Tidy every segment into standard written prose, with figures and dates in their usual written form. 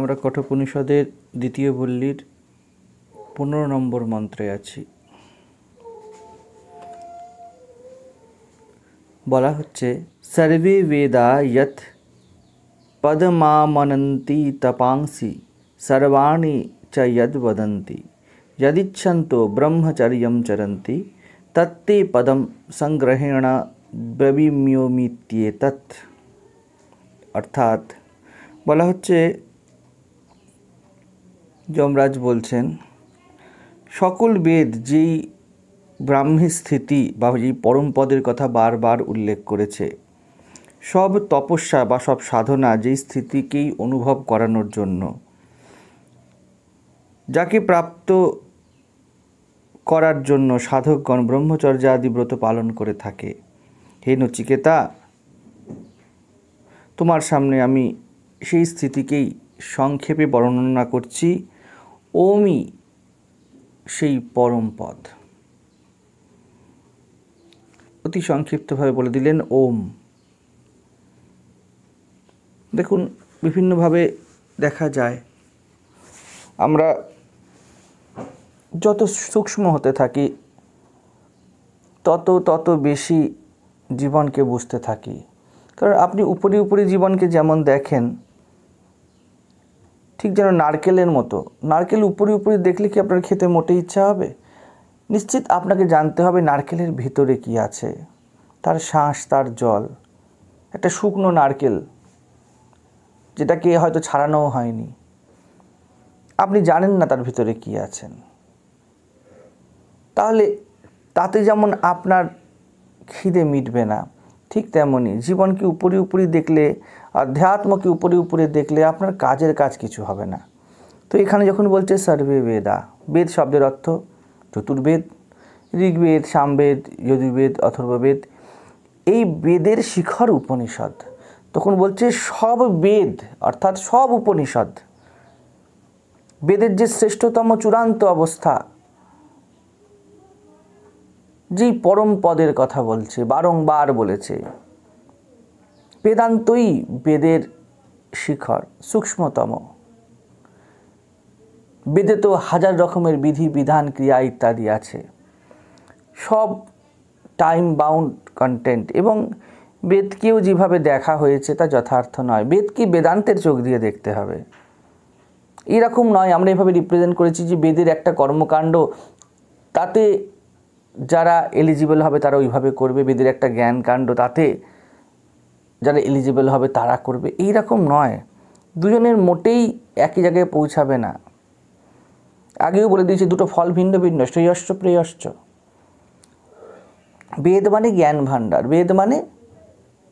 আমরা কঠোপনিষদের দ্বিতীয় বল্লীর 15 নম্বর মন্ত্রে আছি। বলা হচ্ছে সর্বে বেদা যৎ পদমামনন্তি তপাংসি সর্বাণি চ যদ বদন্তি যদিচ্ছন্তো ব্রহ্মচর্যম চরন্তি তত্তে পদম সংগ্রহেণ ব্রবীম্যোমিত্যেতৎ। অর্থাৎ বলা হচ্ছে, যমরাজ বলছেন, সকল বেদ যেই ব্রাহ্মী স্থিতি বা যেই পরম পদের কথা বারবার উল্লেখ করেছে, সব তপস্যা বা সব সাধনা যেই স্থিতিকেই অনুভব করানোর জন্য, যাকে প্রাপ্ত করার জন্য সাধকগণ ব্রহ্মচর্য আদি ব্রত পালন করে থাকে। হে নচিকেতা, তোমার সামনে আমি সেই স্থিতিকেই সংক্ষেপে বর্ণনা করছি। ওমই সেই পরম পদ। অতি সংক্ষিপ্তভাবে বলে দিলেন ওম। দেখুন, বিভিন্নভাবে দেখা যায়, আমরা যত সূক্ষ্ম হতে থাকি তত বেশি জীবনকে বুঝতে থাকি। কারণ আপনি উপরি জীবনকে যেমন দেখেন, ঠিক যেন নারকেলের মতো। নারকেল উপরি দেখলে কি আপনার খেতে মোটেই ইচ্ছা হবে? নিশ্চিত আপনাকে জানতে হবে নারকেলের ভিতরে কি আছে, তার শাঁস, তার জল। একটা শুকনো নারকেল যেটাকে হয়তো ছাড়ানোও হয়নি, আপনি জানেন না তার ভিতরে কি আছেন। তাহলে তাতে যেমন আপনার খিদে মিটবে না, ঠিক তেমনই জীবনকে উপরি দেখলে, আধ্যাত্মকে উপরি দেখলে আপনার কাজের কাজ কিছু হবে না। তো এখানে যখন বলছে সর্বে বেদা, বেদ শব্দের অর্থ চতুর্বেদ, ঋগ্বেদ, সামবেদ, যজুর্বেদ, অথর্ববেদ, এই বেদের শিখর উপনিষদ। তখন বলছে সব বেদ অর্থাৎ সব উপনিষদ, বেদের যে শ্রেষ্ঠতম চূড়ান্ত অবস্থা, যেই পরম পদের কথা বলছে, বারংবার বলেছে। বেদান্তই বেদের শিখর, সূক্ষ্মতম। বেদে তো হাজার রকমের বিধি, বিধান, ক্রিয়া ইত্যাদি আছে, সব টাইম বাউন্ড কন্টেন্ট। এবং বেদকেও যেভাবে দেখা হয়েছে তা যথার্থ নয়। বেদকে বেদান্তের চোখ দিয়ে দেখতে হবে, এরকম নয়। আমরা এভাবে রিপ্রেজেন্ট করেছি যে বেদের একটা কর্মকাণ্ড, তাতে যারা এলিজিবল হবে তারা ওইভাবে করবে। বেদের একটা জ্ঞান কাণ্ড, তাতে যারা এলিজিবল হবে তারা করবে, এইরকম নয়। দুজনের মোটেই একই জায়গায় পৌঁছাবে না। আগেও বলে দিয়েছি, দুটো ফল ভিন্ন ভিন্ন, শ্রেয়শ্চ প্রেয়শ্চ। বেদ মানে জ্ঞান ভাণ্ডার, বেদ মানে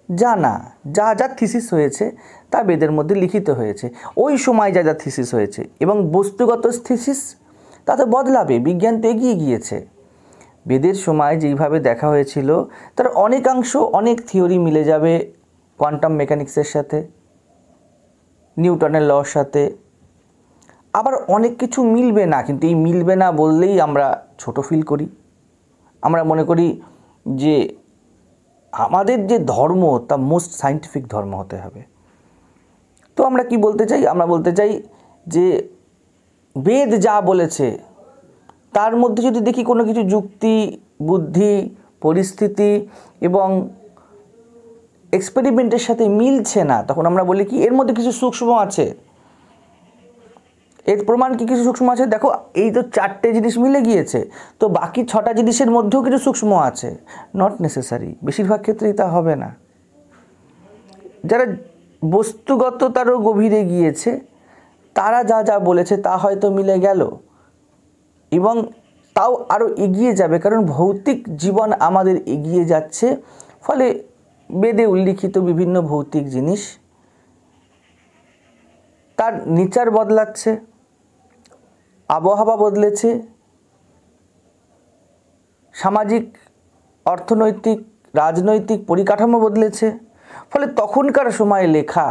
জানা। যা থিসিস হয়েছে তা বেদের মধ্যে লিখিত হয়েছে, ওই সময় যা থিসিস হয়েছে। এবং বস্তুগত থিসিস তাতে বদলাবে, বিজ্ঞান তো এগিয়ে গিয়েছে। বেদের সময় যেইভাবে দেখা হয়েছিল তার অনেকাংশ, অনেক থিওরি মিলে যাবে কোয়ান্টাম মেকানিক্সের সাথে, নিউটনের লর সাথে। আবার অনেক কিছু মিলবে না, কিন্তু এই মিলবে না বললেই আমরা ছোট ফিল করি। আমরা মনে করি যে আমাদের যে ধর্ম তা মোস্ট সায়েন্টিফিক ধর্ম হতে হবে। তো আমরা কি বলতে চাই? আমরা বলতে চাই যে বেদ যা বলেছে তার মধ্যে যদি দেখি কোনো কিছু যুক্তি, বুদ্ধি, পরিস্থিতি এবং এক্সপেরিমেন্টের সাথে মিলছে না, তখন আমরা বলি কি এর মধ্যে কিছু সূক্ষ্ম আছে। এর প্রমাণ কি কিছু সূক্ষ্ম আছে? দেখো, এই তো 4টে জিনিস মিলে গিয়েছে, তো বাকি 6টা জিনিসের মধ্যেও কিছু সূক্ষ্ম আছে। নট নেসেসারি, বেশিরভাগ ক্ষেত্রেই তা হবে না। যারা বস্তুগততারও গভীরে গিয়েছে তারা যা বলেছে তা হয়তো মিলে গেল, এবং তাও আরও এগিয়ে যাবে, কারণ ভৌতিক জীবন আমাদের এগিয়ে যাচ্ছে। ফলে বেদে উল্লিখিত বিভিন্ন ভৌতিক জিনিস তার নেচার বদলাচ্ছে, আবহাওয়া বদলেছে, সামাজিক, অর্থনৈতিক, রাজনৈতিক পরিকাঠামো বদলেছে। ফলে তখনকার সময়ে লেখা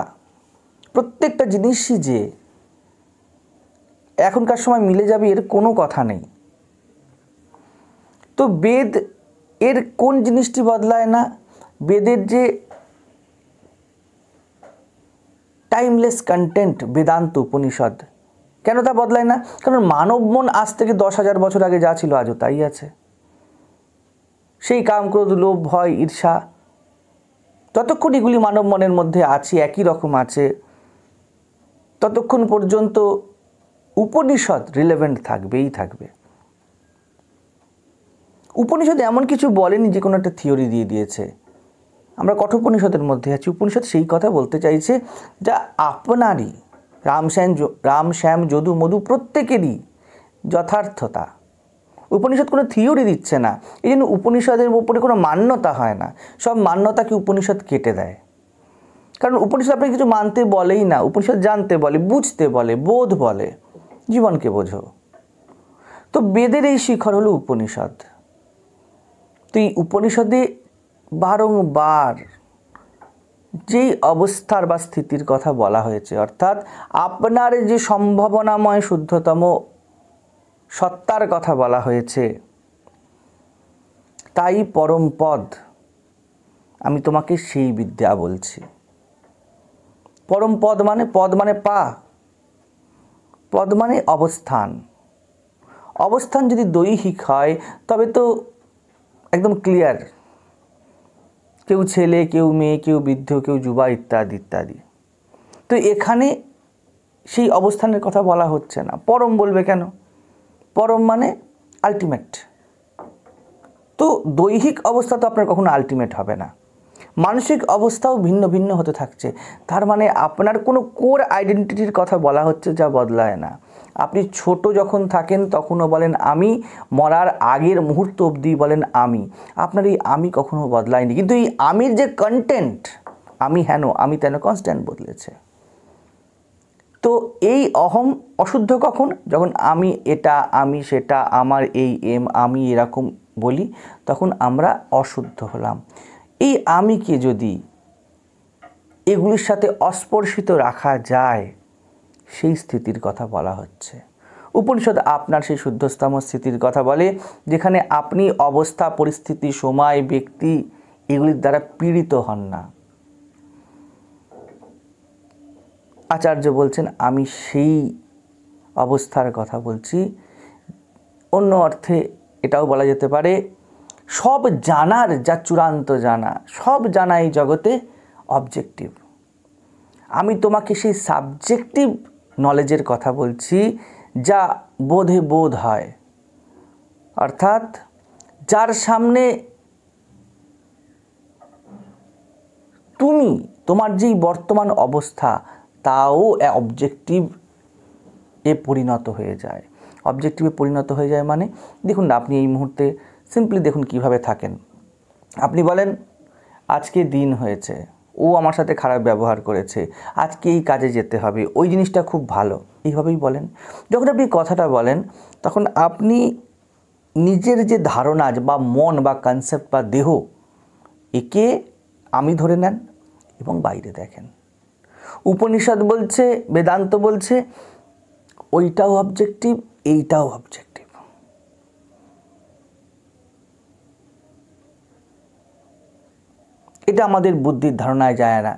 প্রত্যেকটা জিনিসই যে এখনকার সময় মিলে যাবে এর কোনো কথা নেই। তো বেদ এর কোন জিনিসটি বদলায় না? বেদের যে টাইমলেস কন্টেন্ট বেদান্ত উপনিষদ। কেন তা বদলায় না? কারণ মানব মন আজ থেকে 10,000 বছর আগে যা ছিল আজও তাই আছে। সেই কাম, ক্রোধ, লোভ, ভয়, ঈর্ষা ততক্ষণ এগুলি মানব মনের মধ্যে আছে, একই রকম আছে, ততক্ষণ পর্যন্ত উপনিষদ রিলেভেন্ট থাকবেই থাকবে। উপনিষদ এমন কিছু বলেনি যে কোনো একটা থিওরি দিয়ে দিয়েছে। আমরা কঠোপনিষদের মধ্যে আছি। উপনিষদ সেই কথা বলতে চাইছে যা আপনারই, রাম শ্যাম যদু মধু প্রত্যেকেরই যথার্থতা। উপনিষদ কোনো থিওরি দিচ্ছে না, এই জন্য উপনিষদের উপরে কোনো মান্যতা হয় না। সব মান্যতাকে উপনিষদ কেটে দেয়। কারণ উপনিষদ আপনাকে কিছু মানতে বলেই না, উপনিষদ জানতে বলে, বুঝতে বলে, বোধ বলে, জীবনকে বোঝো। তো বেদের এই শিখর হলো উপনিষদ। তো এই উপনিষদে বারংবার যেই অবস্থার বা স্থিতির কথা বলা হয়েছে, অর্থাৎ আপনার যে সম্ভাবনাময় শুদ্ধতম সত্তার কথা বলা হয়েছে, তাই পরম পদ, আমি তোমাকে সেই বিদ্যা বলছি। পরম পদ মানে, পদ মানে পা, পদ মানে অবস্থান। অবস্থান যদি দৈহিক হয় তবে তো একদম ক্লিয়ার, কেউ ছেলে, কেউ মেয়ে, কেউ বৃদ্ধ, কেউ যুবা, ইত্যাদি ইত্যাদি। তো এখানে সেই অবস্থানের কথা বলা হচ্ছে না। পরম বলবে কেন? পরম মানে আলটিমেট। তো দৈহিক অবস্থা তো আপনার কখনো আলটিমেট হবে না, মানসিক অবস্থাও ভিন্ন ভিন্ন হতে থাকছে। তার মানে আপনার কোনো কোর আইডেন্টিটির কথা বলা হচ্ছে যা বদলায় না। আপনি ছোট যখন থাকেন তখনও বলেন আমি, মরার আগের মুহূর্ত অবধি বলেন আমি। আপনার এই আমি কখনো বদলায়নি, কিন্তু এই আমির যে কন্টেন্ট, আমি হেন, আমি তেন, কনস্ট্যান্ট বদলেছে। তো এই অহম অশুদ্ধ কখন? যখন আমি এটা, আমি সেটা, আমার এই এম, আমি এরকম বলি, তখন আমরা অশুদ্ধ হলাম। এই আমিকে যদি এগুলির সাথে অস্পর্শিত রাখা যায়, সেই স্থিতির কথা বলা হচ্ছে। উপনিষদ আপনার সেই শুদ্ধস্তম স্থিতির কথা বলে, যেখানে আপনি অবস্থা, পরিস্থিতি, সময়, ব্যক্তি এগুলির দ্বারা পীড়িত হন না। আচার্য বলছেন আমি সেই অবস্থার কথা বলছি। অন্য অর্থে এটাও বলা যেতে পারে, সব জানার যা চূড়ান্ত জানা, সব জানা এই জগতে অবজেক্টিভ। আমি তোমাকে সেই সাবজেক্টিভ নলেজের কথা বলছি যা বোধে বোধ হয়, অর্থাৎ যার সামনে তুমি, তোমার যেই বর্তমান অবস্থা, তাও অবজেক্টিভ এ পরিণত হয়ে যায়। অবজেক্টিভে পরিণত হয়ে যায় মানে, দেখুন না, আপনি এই মুহূর্তে সিম্পলি দেখুন কিভাবে থাকেন। আপনি বলেন আজকে দিন হয়েছে, ও আমার সাথে খারাপ ব্যবহার করেছে, আজকে এই কাজে যেতে হবে, ওই জিনিসটা খুব ভালো, এইভাবেই বলেন। যখন আপনি কথাটা বলেন তখন আপনি নিজের যে ধারণা বা মন বা কনসেপ্ট বা দেহ, একে আমি ধরে নেন এবং বাইরে দেখেন। উপনিষদ বলছে, বেদান্ত বলছে ওইটাও অবজেক্টিভ, এইটাও অবজেক্টিভ। এটা আমাদের বুদ্ধির ধারণায় যায় না।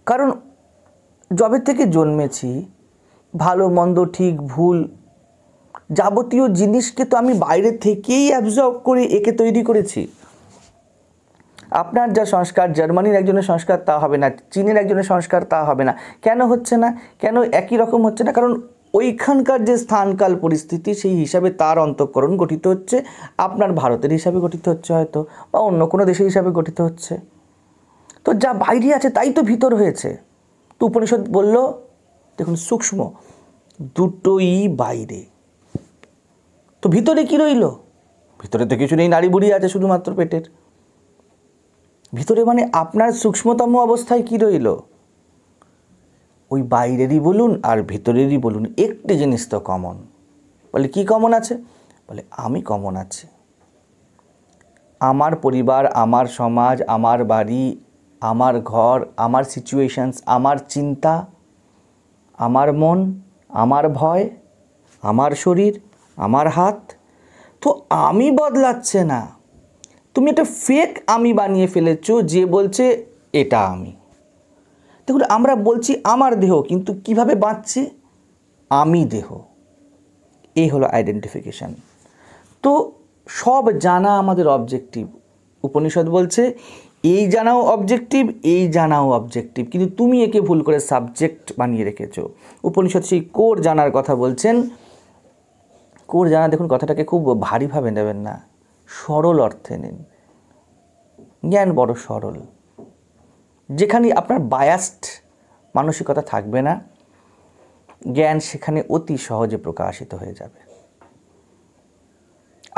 কারণ যবে থেকে জন্মেছি, ভালো মন্দ, ঠিক ভুল যাবতীয় জিনিসকে তো আমি বাইরে থেকেই অ্যাবজর্ব করে একে তৈরি করেছি। আপনার যা সংস্কার, জার্মানির একজনের সংস্কার তা হবে না, চীনের একজনের সংস্কার তা হবে না। কেন হচ্ছে না? কেন একই রকম হচ্ছে না? কারণ ওইখানকার যে স্থানকাল পরিস্থিতি, সেই হিসাবে তার অন্তঃকরণ গঠিত হচ্ছে। আপনার ভারতের হিসাবে গঠিত হচ্ছে হয়তো, বা অন্য কোনো দেশের হিসাবে গঠিত হচ্ছে। তো যা বাইরে আছে তাই তো ভিতর হয়েছে। তো উপনিষদ বলল দেখুন, সূক্ষ্ম দুটোই বাইরে। তো ভিতরে কি রইল? ভিতরে তো কিছু নেই, নাড়ি বুড়ি আছে শুধুমাত্র পেটের ভিতরে। মানে আপনার সূক্ষ্মতম অবস্থায় কি রইল? ওই বাইরেরই বলুন আর ভিতরেরই বলুন, একটি জিনিস তো কমন। বলে কি কমন আছে? বলে আমি কমন আছে। আমার পরিবার, আমার সমাজ, আমার বাড়ি, আমার ঘর, আমার সিচুয়েশনস, আমার চিন্তা, আমার মন, আমার ভয়, আমার শরীর, আমার হাত, তো আমি বদলাচ্ছে না। তুমি একটা ফেক আমি বানিয়ে ফেলেছো যে বলছে এটা আমি। দেখুন, আমরা বলছি আমার দেহ, কিন্তু কিভাবে বাঁচছে? আমি দেহ। এই হলো আইডেন্টিফিকেশান। তো সব জানা আমাদের অবজেক্টিভ। উপনিষদ বলছে এই জানাও অবজেক্টিভ, এই জানাও অবজেক্টিভ, কিন্তু তুমি একে ভুল করে সাবজেক্ট বানিয়ে রেখেছো। উপনিষদ সেই কোর জানার কথা বলছেন। কোর জানা, দেখুন কথাটাকে খুব ভারীভাবে নেবেন না, সরল অর্থে নিন। জ্ঞান বড় সরল, যেখানে আপনার বায়াসড মানসিকতা থাকবে না, জ্ঞান সেখানে অতি সহজে প্রকাশিত হয়ে যাবে।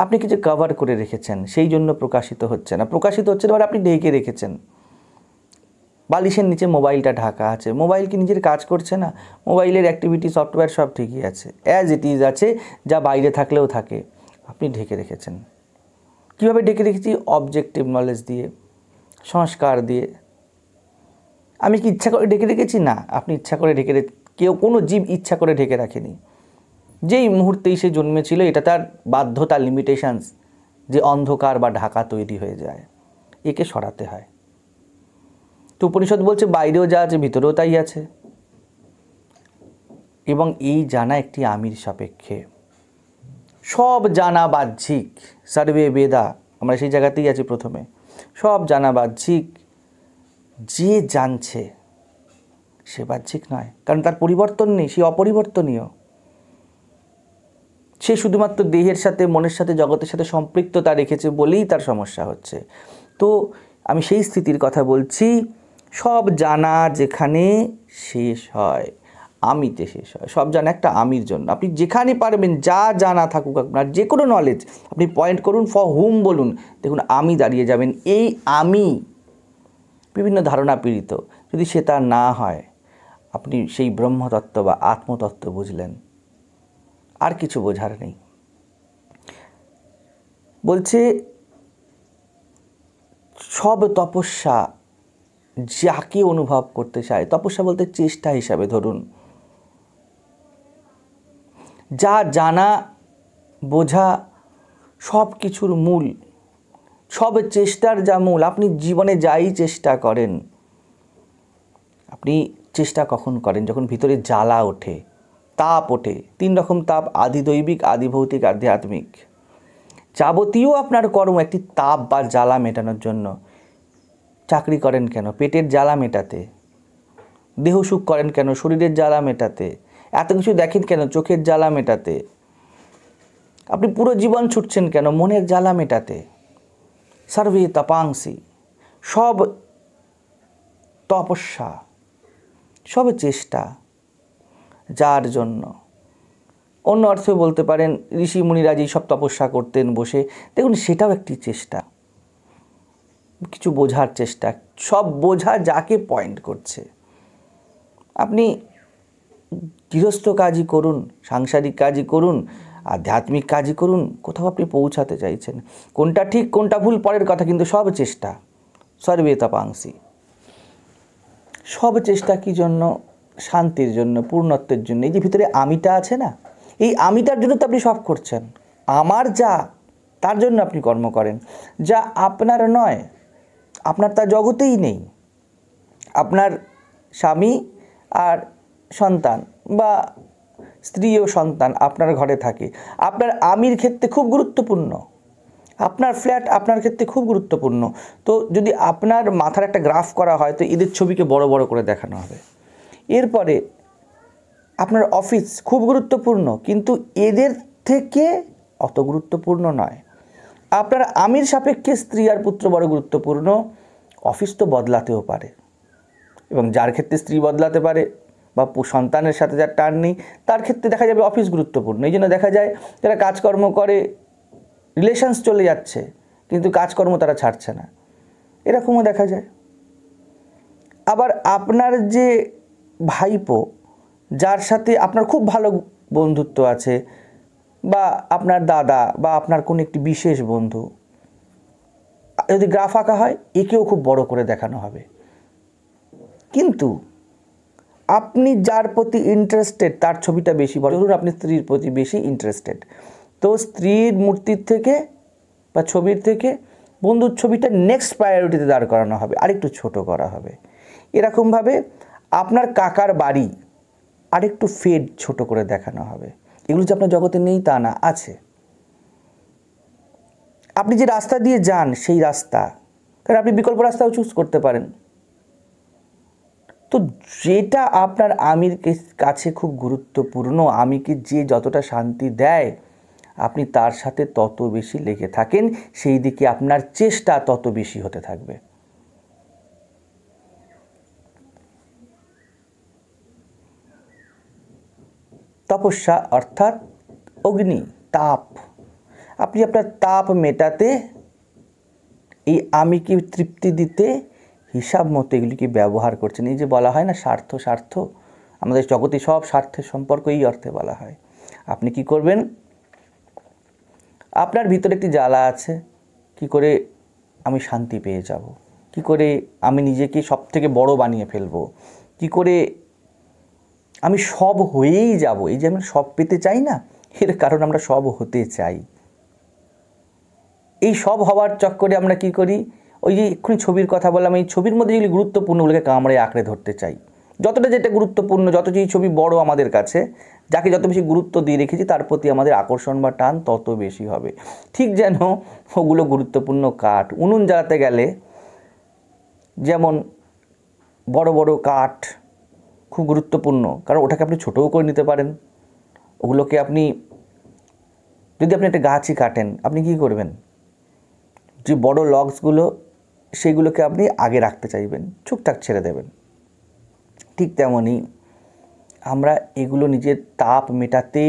আপনি কিছু কভার করে রেখেছেন, সেই জন্য প্রকাশিত হচ্ছে না। প্রকাশিত হচ্ছে না, আপনি ঢেকে রেখেছেন। বালিশের নিচে মোবাইলটা ঢাকা আছে, মোবাইল কি নিজের কাজ করছে না? মোবাইলের অ্যাক্টিভিটি, সফটওয়্যার সব ঠিকই আছে, অ্যাজ ইট ইজ আছে, যা বাইরে থাকলেও থাকে। আপনি ঢেকে রেখেছেন। কীভাবে ঢেকে রেখেছি? অবজেক্টিভ নলেজ দিয়ে, সংস্কার দিয়ে। আমি কি ইচ্ছা করে ঢেকে রেখেছি? না, আপনি ইচ্ছা করে ঢেকে কেউ, কোনো জীব ইচ্ছা করে ঢেকে রাখেনি। যেই মুহূর্তেই সে জন্মেছিল, এটা তার বাধ্যতা, লিমিটেশনস, যে অন্ধকার বা ঢাকা তৈরি হয়ে যায়, একে সরাতে হয়। তো উপনিষদ বলছে বাইরেও যা আছে ভিতরেও তাই আছে, এবং এই জানা একটি আমির সাপেক্ষে। সব জানা বাহ্যিক, সর্বে বেদা, আমরা সেই জায়গাতেই আছি প্রথমে। সব জানা বাহ্যিক, যে জানছে সে বাহ্যিক নয়, কারণ তার পরিবর্তন নেই, সে অপরিবর্তনীয়। সে শুধুমাত্র দেহের সাথে, মনের সাথে, জগতের সাথে সম্পৃক্ততা রেখেছে বলেই তার সমস্যা হচ্ছে। তো আমি সেই স্থিতির কথা বলছি, সব জানা যেখানে শেষ হয়, আমিতে শেষ হয়। সব জানা একটা আমির জন্য। আপনি যেখানে পারবেন যা জানা থাকুক আপনার, যে কোনো নলেজ আপনি পয়েন্ট করুন, ফর হুম বলুন, দেখুন আমি দাঁড়িয়ে যাবেন। এই আমি বিভিন্ন ধারণা পীড়িত, যদি সে তা না হয়, আপনি সেই ব্রহ্মতত্ত্ব বা আত্মতত্ত্ব বুঝলেন, আর কিছু বোঝার নেই। বলছে সব তপস্যা যাকে অনুভব করতে চায়, তপস্যা বলতে চেষ্টা হিসাবে ধরুন, যা জানা বোঝা সব কিছুর মূল, সব চেষ্টার যা মূল। আপনি জীবনে যাই চেষ্টা করেন, আপনি চেষ্টা কখন করেন? যখন ভিতরে জ্বালা ওঠে, তাপ ওঠে। 3 রকম তাপ: আদি দৈবিক, আদি ভৌতিক, আধ্যাত্মিক। যাবতীয় আপনার কর্ম একটি তাপ বা জ্বালা মেটানোর জন্য। চাকরি করেন কেন? পেটের জ্বালা মেটাতে। দেহ সুখ করেন কেন? শরীরের জ্বালা মেটাতে। এত কিছু দেখেন কেন? চোখের জ্বালা মেটাতে। আপনি পুরো জীবন ছুটছেন কেন? মনের জ্বালা মেটাতে। সর্বে তপাংসি, সব তপস্যা, সব চেষ্টা যার জন্য। অন্য অর্থে বলতে পারেন, ঋষি মুনিরা যেই সব তপস্যা করতেন বসে, দেখুন সেটাও একটি চেষ্টা, কিছু বোঝার চেষ্টা। সব বোঝা যাকে পয়েন্ট করছে। আপনি গৃহস্থ কাজই করুন, সাংসারিক কাজই করুন, আধ্যাত্মিক কাজই করুন, কোথাও আপনি পৌঁছাতে চাইছেন। কোনটা ঠিক কোনটা ভুল পরের কথা, কিন্তু সব চেষ্টা। সর্বে তপাংসি, সব চেষ্টা কী জন্য? শান্তির জন্য, পূর্ণত্বের জন্য। এই যে ভিতরে আমিটা আছে না, এই আমিটার জন্য তো আপনি সব করছেন। আমার যা, তার জন্য আপনি কর্ম করেন। যা আপনার নয়, আপনার তা জগতেই নেই। আপনার স্বামী আর সন্তান বা স্ত্রী ও সন্তান আপনার ঘরে থাকে, আপনার আমির ক্ষেত্রে খুব গুরুত্বপূর্ণ। আপনার ফ্ল্যাট আপনার ক্ষেত্রে খুব গুরুত্বপূর্ণ। তো যদি আপনার মাথার একটা গ্রাফ করা হয়, তো এদের ছবিকে বড় বড় করে দেখানো হবে। এরপরে আপনার অফিস খুব গুরুত্বপূর্ণ, কিন্তু এদের থেকে অত গুরুত্বপূর্ণ নয়। আপনার আমির সাপেক্ষে স্ত্রী আর পুত্র বড় গুরুত্বপূর্ণ। অফিস তো বদলাতেও পারে, এবং যার ক্ষেত্রে স্ত্রী বদলাতে পারে বা সন্তানের সাথে যার টান নেই, তার ক্ষেত্রে দেখা যাবে অফিস গুরুত্বপূর্ণ। এই জন্য দেখা যায় যারা কাজকর্ম করে, রিলেশনস চলে যাচ্ছে, কিন্তু কাজকর্ম তারা ছাড়ছে না, এরকমও দেখা যায়। আবার আপনার যে ভাইপো, যার সাথে আপনার খুব ভালো বন্ধুত্ব আছে, বা আপনার দাদা বা আপনার কোনো একটি বিশেষ বন্ধু, যদি গ্রাফ আঁকা হয়, একেও খুব বড় করে দেখানো হবে। কিন্তু আপনি যার প্রতি ইন্টারেস্টেড, তার ছবিটা বেশি বড়। ধরুন আপনি স্ত্রীর প্রতি বেশি ইন্টারেস্টেড, তো স্ত্রীর মূর্তির থেকে বা ছবির থেকে বন্ধুর ছবিটা নেক্সট প্রায়োরিটিতে দাঁড় করানো হবে, আরেকটু ছোট করা হবে। এরকমভাবে আপনার কাকার বাড়ি আরেকটু ফেড ছোট করে দেখানো হবে। এগুলো যে আপনার জগতে নেই তা না, আছে। আপনি যে রাস্তা দিয়ে যান সেই রাস্তা, কারণ আপনি বিকল্প রাস্তাও চুজ করতে পারেন। তো যেটা আপনার আমির কাছে খুব গুরুত্বপূর্ণ, আমিকে যে যতটা শান্তি দেয় আপনি তার সাথে তত বেশি লেগে থাকেন, সেই দিকে আপনার চেষ্টা তত বেশি হতে থাকবে। তপস্যা অর্থাৎ অগ্নি, তাপ। আপনি আপনার তাপ মেটাতে, এই আমিকে তৃপ্তি দিতে হিসাব মতো এগুলিকে ব্যবহার করছেন। এই যে বলা হয় না স্বার্থ স্বার্থ, আমাদের জগতে সব স্বার্থের সম্পর্ক এই অর্থে বলা হয়। আপনি কি করবেন, আপনার ভিতরে একটি জ্বালা আছে, কি করে আমি শান্তি পেয়ে যাব, কি করে আমি নিজেকে সব থেকে বড় বানিয়ে ফেলবো, কি করে আমি সব হয়েই যাব। এই যে আমরা সব পেতে চাই না, এর কারণ আমরা সব হতে চাই। এই সব হওয়ার চক্করে আমরা কি করি, ওই যে এক্ষুনি ছবির কথা বললাম, এই ছবির মধ্যে যেগুলি গুরুত্বপূর্ণগুলোকে কামড়ে আঁকড়ে ধরতে চাই। যতটা যেটা গুরুত্বপূর্ণ, যত যে ছবি বড় আমাদের কাছে, যাকে যত বেশি গুরুত্ব দিয়ে রেখেছি তার প্রতি আমাদের আকর্ষণ বা টান তত বেশি হবে। ঠিক যেন ওগুলো গুরুত্বপূর্ণ কাঠ। উনুন জ্বালাতে গেলে যেমন বড় বড় কাঠ খুব গুরুত্বপূর্ণ, কারণ ওটাকে আপনি ছোটও করে নিতে পারেন। ওগুলোকে আপনি যদি আপনি একটা গাছই কাটেন, আপনি কি করবেন, যে বড় লগসগুলো সেগুলোকে আপনি আগে রাখতে চাইবেন, টুকটাক ছেড়ে দেবেন। ঠিক তেমনই আমরা এগুলো নিজের তাপ মেটাতে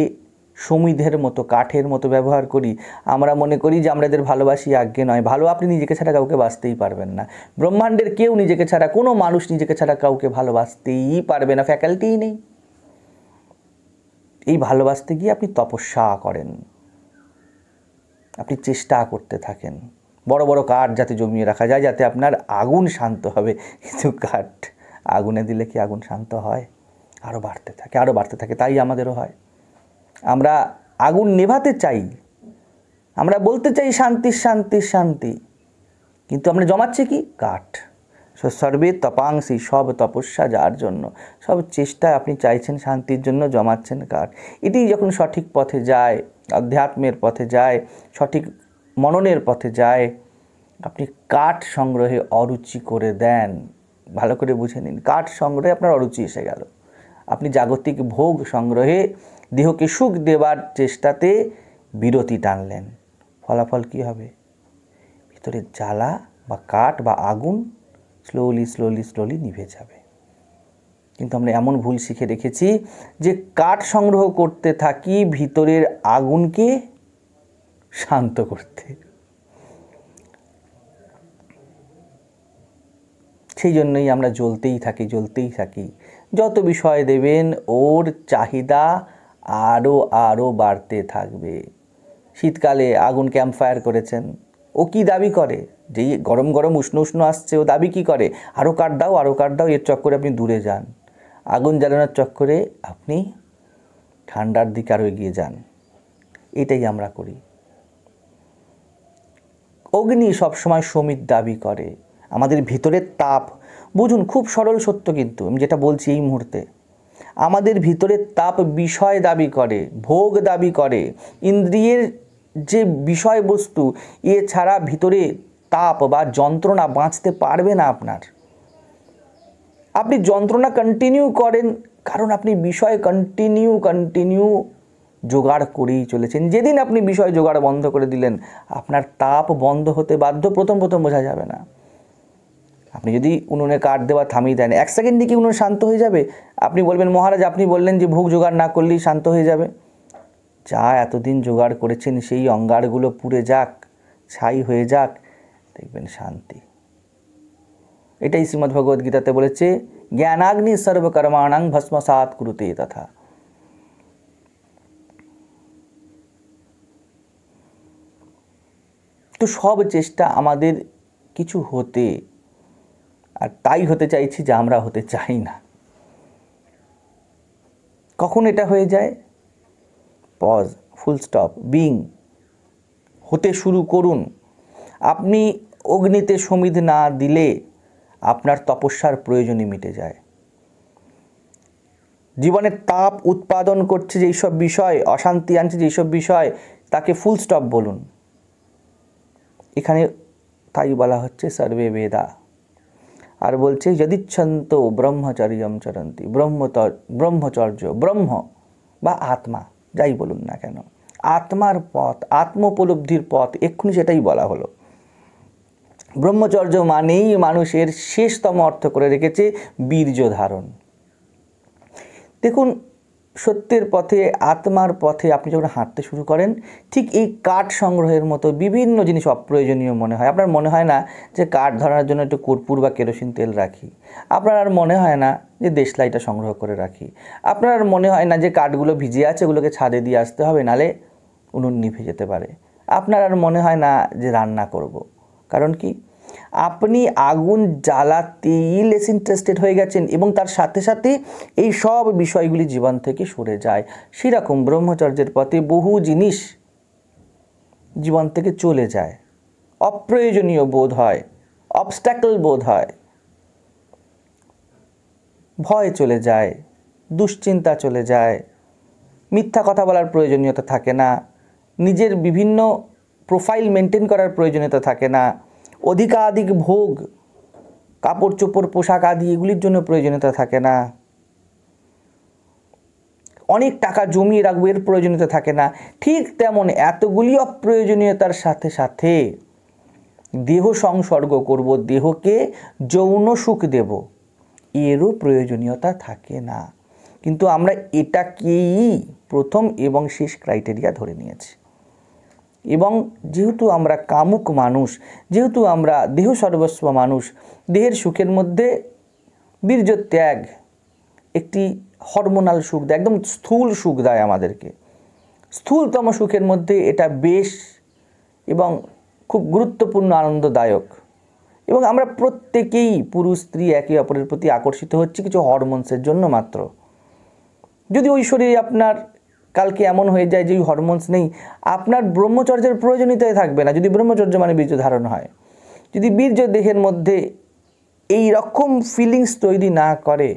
সমিধের মতো, কাঠের মতো ব্যবহার করি। আমরা মনে করি যে আমরা এদের ভালোবাসি, আজ্ঞে নয়। ভালো আপনি নিজেকে ছাড়া কাউকে বাঁচতেই পারবেন না। ব্রহ্মাণ্ডের কেউ নিজেকে ছাড়া, কোনো মানুষ নিজেকে ছাড়া কাউকে ভালোবাসতেই পারবে না, ফ্যাকাল্টিই নেই। এই ভালোবাসতে গিয়ে আপনি তপস্যা করেন, আপনি চেষ্টা করতে থাকেন বড় বড় কাঠ যাতে জমিয়ে রাখা যায়, যাতে আপনার আগুন শান্ত হবে। কিন্তু কাঠ আগুনে দিলে কি আগুন শান্ত হয়? আরও বাড়তে থাকে, আরও বাড়তে থাকে। তাই আমাদেরও হয়, আমরা আগুন নেভাতে চাই, আমরা বলতে চাই শান্তি শান্তি শান্তি, কিন্তু আমরা জমাচ্ছি কি? কাঠ। সর্বে তপাংসি, সব তপস্যা যার জন্য, সব চেষ্টা আপনি চাইছেন শান্তির জন্য, জমাচ্ছেন কাঠ। এটি যখন সঠিক পথে যায়, আধ্যাত্মের পথে যায়, সঠিক মননের পথে যায়, আপনি কাঠ সংগ্রহে অরুচি করে দেন। ভালো করে বুঝে নিন, কাঠ সংগ্রহে আপনার অরুচি এসে গেল। আপনি জাগতিক ভোগ সংগ্রহে দেহকে সুখ দেবার চেষ্টাতে বিরতি টানলেন। ফলাফল কি হবে? ভিতরে জ্বালা বা কাঠ বা আগুন স্লোলি স্লোলি স্লোলি নিভে যাবে। কিন্তু আমরা এমন ভুল শিখে রেখেছি যে কাঠ সংগ্রহ করতে থাকি ভিতরের আগুনকে শান্ত করতে। সেই জন্যই আমরা জ্বলতেই থাকি। যত বিষয় দেবেন ওর চাহিদা আরও আরও বাড়তে থাকবে। শীতকালে আগুন ক্যাম্পফায়ার করেছেন, ও কি দাবি করে? যেই গরম গরম উষ্ণ উষ্ণ আসছে, ও দাবি কি করে? আরও কাঠ দাও, আরও কাঠ দাও। এর চক্করে আপনি দূরে যান। আগুন জ্বালানোর চক্করে আপনি ঠান্ডার দিকে আরও এগিয়ে যান। এটাই আমরা করি। অগ্নি সবসময় সমিত দাবি করে, আমাদের ভিতরের তাপ। বুঝুন, খুব সরল সত্য, কিন্তু আমি যেটা বলছি এই মুহূর্তে, আমাদের ভিতরের তাপ বিষয় দাবি করে, ভোগ দাবি করে, ইন্দ্রিয়ের যে বিষয়বস্তু, এছাড়া ভিতরে তাপ বা যন্ত্রণা বাঁচতে পারবে না আপনার। আপনি যন্ত্রণা কন্টিনিউ করেন কারণ আপনি বিষয় কন্টিনিউ জোগাড় করেই চলেছেন। যেদিন আপনি বিষয় জোগাড় বন্ধ করে দিলেন, আপনার তাপ বন্ধ হতে বাধ্য। প্রথম বোঝা যাবে না। আপনি যদি উনুনে কাঠ দেওয়া থামিয়ে দেন, 1 সেকেন্ডে কি উনুন শান্ত হয়ে যাবে? আপনি বলবেন, মহারাজ আপনি বললেন যে ভোগ জোগাড় না করলেই শান্ত হয়ে যাবে। যা এতদিন জোগাড় করেছেন সেই অঙ্গারগুলো পুড়ে যাক, ছাই হয়ে যাক, দেখবেন শান্তি। এটাই শ্রীমদ্ ভগবদ গীতাতে বলেছে, জ্ঞানাগ্নি সর্বকর্মাণং ভস্মসাৎ কুরুতে তথা। তো সব চেষ্টা আমাদের কিছু হতে, আর তাই হতে চাইছি যা আমরা হতে চাই না। কখন এটা হয়ে যায়? পজ, ফুল স্টপ, বিং, হতে শুরু করুন। আপনি অগ্নিতে সমিধ না দিলে আপনার তপস্যার প্রয়োজনই মিটে যায়। জীবনের তাপ উৎপাদন করছে যেই সব বিষয়, অশান্তি আনছে যেই সব বিষয়, তাকে ফুল স্টপ বলুন। এখানে তাই বলা হচ্ছে সর্বে বেদা। আর বলছে যদিচ্ছন্ত ব্রহ্মচর্যম চরন্তি, ব্রহ্মচর্য, ব্রহ্ম বা আত্মা যাই বলুন না কেন, আত্মার পথ, আত্মোপলব্ধির পথ, এক্ষুনি সেটাই বলা হলো। ব্রহ্মচর্য মানেই মানুষের শেষতম অর্থ করে রেখেছে বীর্য ধারণ। দেখুন, সত্যের পথে, আত্মার পথে আপনি যখন হাঁটতে শুরু করেন, ঠিক এই কাঠ সংগ্রহের মতো বিভিন্ন জিনিস অপ্রয়োজনীয় মনে হয়। আপনার মনে হয় না যে কাঠ ধরানোর জন্য একটু কর্পূর বা কেরোসিন তেল রাখি। আপনার আর মনে হয় না যে দেশলাইটা সংগ্রহ করে রাখি। আপনার আর মনে হয় না যে কাঠগুলো ভিজে আছে, ওগুলোকে ছাদে দিয়ে আসতে হবে, নালে উনুন নিভে যেতে পারে। আপনার আর মনে হয় না যে রান্না করব। কারণ কি? আপনি আগুন জ্বালাতেই লেস ইন্টারেস্টেড হয়ে গেছেন এবং তার সাথে সাথে এই সব বিষয়গুলি জীবন থেকে সরে যায়। সেরকম ব্রহ্মচর্যের পথে বহু জিনিস জীবন থেকে চলে যায়, অপ্রয়োজনীয় বোধ হয়, অবস্ট্যাকল বোধ হয়, ভয় চলে যায়, দুশ্চিন্তা চলে যায়, মিথ্যা কথা বলার প্রয়োজনীয়তা থাকে না, নিজের বিভিন্ন প্রোফাইল মেনটেন করার প্রয়োজনীয়তা থাকে না, অধিকাধিক ভোগ, কাপড় চোপড়, পোশাক আদি এগুলির জন্য প্রয়োজনীয়তা থাকে না, অনেক টাকা জমিয়ে রাখবো এর প্রয়োজনীয়তা থাকে না। ঠিক তেমন এতগুলি অপ্রয়োজনীয়তার সাথে সাথে দেহ সংসর্গ করব, দেহকে যৌন সুখ দেব, এরও প্রয়োজনীয়তা থাকে না। কিন্তু আমরা এটাকেই প্রথম এবং শেষ ক্রাইটেরিয়া ধরে নিয়েছি। এবং যেহেতু আমরা কামুক মানুষ, যেহেতু আমরা দেহ সর্বস্ব মানুষ, দেহের সুখের মধ্যে বীর্য ত্যাগ একটি হরমোনাল সুখ দেয়, একদম স্থূল সুখ দেয় আমাদেরকে। স্থূলতম সুখের মধ্যে এটা বেশ এবং খুব গুরুত্বপূর্ণ, আনন্দদায়ক। এবং আমরা প্রত্যেকেই, পুরুষ স্ত্রী, একে অপরের প্রতি আকর্ষিত হচ্ছে কিছু হরমোনসের জন্য মাত্র। যদি ওই শরীরে আপনার কালকে এমন হয়ে যায় যে ওই হরমোনস নেই, আপনার ব্রহ্মচর্যের প্রয়োজনীয়তাই থাকবে না। যদি ব্রহ্মচর্য মানে বীর্য ধারণ হয়, যদি বীর্য দেহের মধ্যে এই রকম ফিলিংস তৈরি না করে,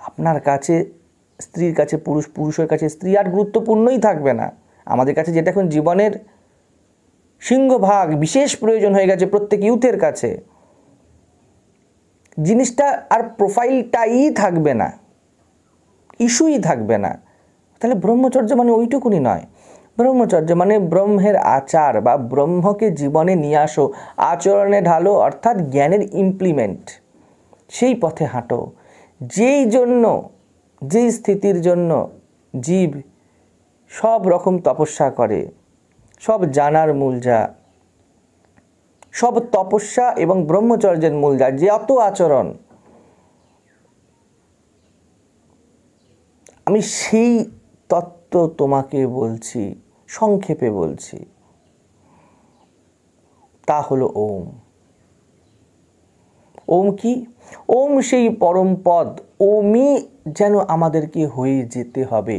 আপনার কাছে স্ত্রীর কাছে পুরুষ, পুরুষের কাছে স্ত্রী আর গুরুত্বপূর্ণই থাকবে না। আমাদের কাছে যেটা এখন জীবনের সিংহভাগ বিশেষ প্রয়োজন হয়ে গেছে প্রত্যেক ইউথের কাছে, জিনিসটা আর প্রোফাইলটাই থাকবে না, ইস্যুই থাকবে না। তাহলে ব্রহ্মচর্য মানে ওইটুকুনি নয়। ব্রহ্মচর্য মানে ব্রহ্মের আচার বা ব্রহ্মকে জীবনে নিয়ে আসো, আচরণে ঢালো, অর্থাৎ জ্ঞানের ইমপ্লিমেন্ট, সেই পথে হাঁটো। যেই জন্য, যেই স্থিতির জন্য জীব সব রকম তপস্যা করে, সব জানার মূল যা, সব তপস্যা এবং ব্রহ্মচর্যের মূল যা, যে অত আচরণ, আমি সেই তত্ত্ব তোমাকে বলছি, সংক্ষেপে বলছি। তা হলো ওম। ওম কি? ওম সেই পরম পদ। ওমই যেন আমাদেরকে হয়ে যেতে হবে।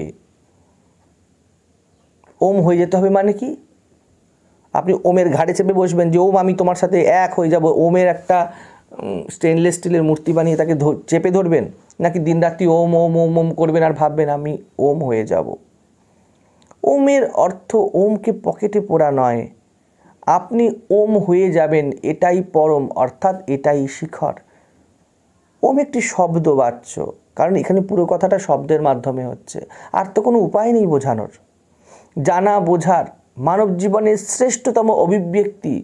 ওম হয়ে যেতে হবে মানে কি? আপনি ওমের ঘাড়ে চেপে বসবেন যে ওম আমি তোমার সাথে এক হয়ে যাব, ওমের একটা স্টেনলেস স্টিলের মূর্তি বানিয়ে তাকে চেপে ধরবেন, নাকি দিনরাত্রি ওম ওম ওম ওম করবেন আর ভাববেন আমি ওম হয়ে যাব? ওমের অর্থ ওমকে পকেটে পোড়া নয়, আপনি ওম হয়ে যাবেন, এটাই পরম, অর্থাৎ এটাই শিখর। ওম একটি শব্দবাচ্য, কারণ এখানে পুরো কথাটা শব্দের মাধ্যমে হচ্ছে, আর তো কোনো উপায় নেই বোঝানোর। জানা বোঝার মানব জীবনের শ্রেষ্ঠতম অভিব্যক্তি,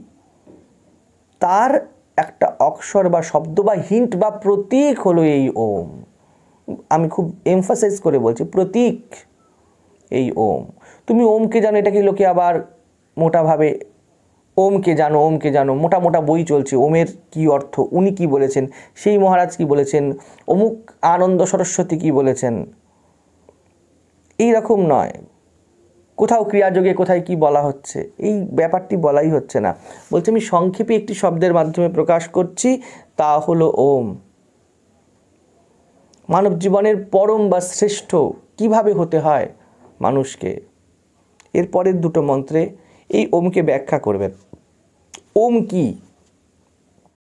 তার একটা অক্ষর বা শব্দ বা হিন্ট বা প্রতীক হলো এই ওম। আমি খুব এমফাসাইজ করে বলছি, প্রতীক এই ওম। তুমি ওমকে জানো, এটাকে লোকে আবার মোটাভাবে ওমকে জানো, ওমকে জানো, মোটা মোটা বই চলছে ওমের কি অর্থ, উনি কি বলেছেন, সেই মহারাজ কি বলেছেন, অমুক আনন্দ সরস্বতী কি বলেছেন। এই রকম নয়, কোথাও ক্রিয়াযোগে কোথায় কি বলা হচ্ছে, এই ব্যাপারটি বলাই হচ্ছে না। বলছে আমি সংক্ষেপে একটি শব্দের মাধ্যমে প্রকাশ করছি, তা হলো ওম। মানব জীবনের পরম বা শ্রেষ্ঠ কিভাবে হতে হয় মানুষকে, এর পরের দুটো মন্ত্রে এই ওমকে ব্যাখ্যা করবেন। ওম কি?